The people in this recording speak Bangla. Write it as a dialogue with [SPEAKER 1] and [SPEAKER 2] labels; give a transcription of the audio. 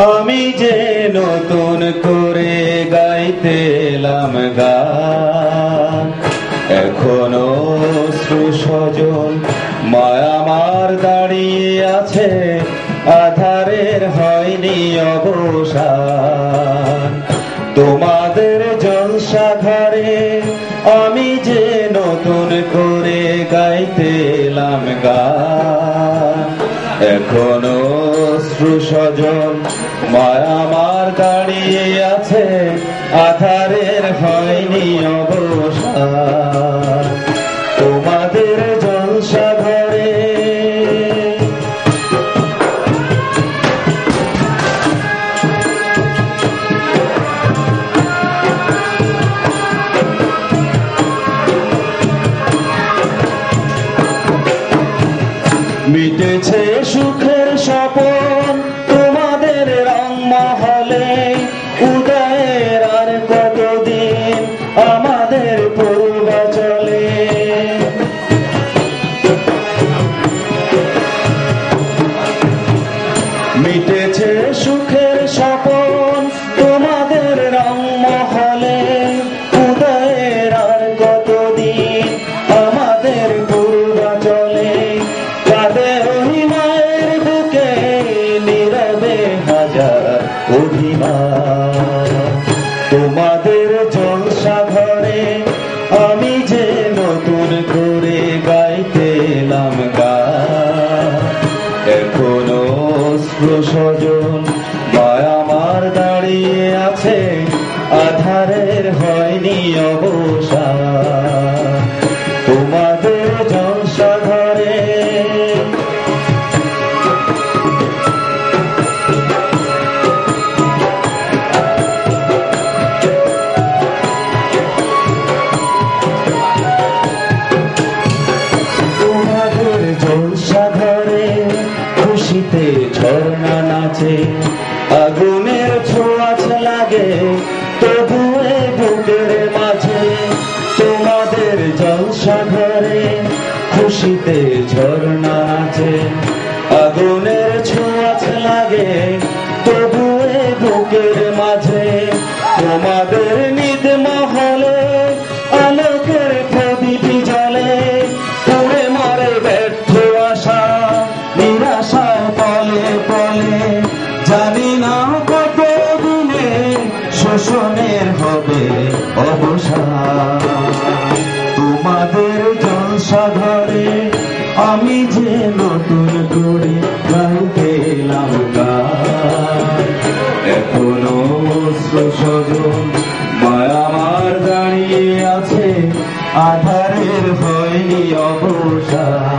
[SPEAKER 1] আমি যে নতুন করে গাইতে এলাম গান, এখনো সুসজন মায়া আমার দাঁড়িয়ে আছে, আধারের হয়নি অবসান। তোমাদের জলসা ঘরে আমি যে নতুন করে গাইতে এলাম গান, এখনো সুসজন মায়া আমার দাঁড়িয়ে আছে, আধারের হয়নি অবসান। তোমাদের জলসা ঘরে মিটেছে সুখের স্বপন তোমাদের রংমহলে, উদয়ের আর কতদিন আমাদের পূর্বাচলে। মিটেছে সুখের স্বপন তোমাদের রংমহলে, উদয়ের আর কতদিন আমাদের পূর্বাচলে। মায়ের বুকে নীরবে হাজার অভিমান, তোমাদের জলসা ঘরে আমি যে নতুন করে গাইতে এলাম গান, এখনো সুসজন মায়া আমার দাঁড়িয়ে আছে, আধারের হয়নি অবসান। তোমাদের জলসা ঘরে খুশিতে ঝর্ণা নাচে, আগুনের ছোঁয়াচ লাগে তবুয়ে বুকের মাঝে। তোমাদের জলসা ঘরে খুশিতে ঝর্ণা নাচে, আগুনের ছোঁয়াচ লাগে তবুয়ে বুকের মাঝে। তোমাদের নিদ মহলে আলোকের প্রদীপ জ্বলে, পুড়ে মরে ব্যর্থ আশা নিরাশায় পলে পলে। জানি না কত দিনে শোষণের হবে অবসান, তোমাদের জলসা ঘরে আমি যে নতুন করে গাইতে এলাম গান, এখনো সুসজন মায়া আমার দাঁড়িয়ে আছে, আধারের হয়নি অবসান।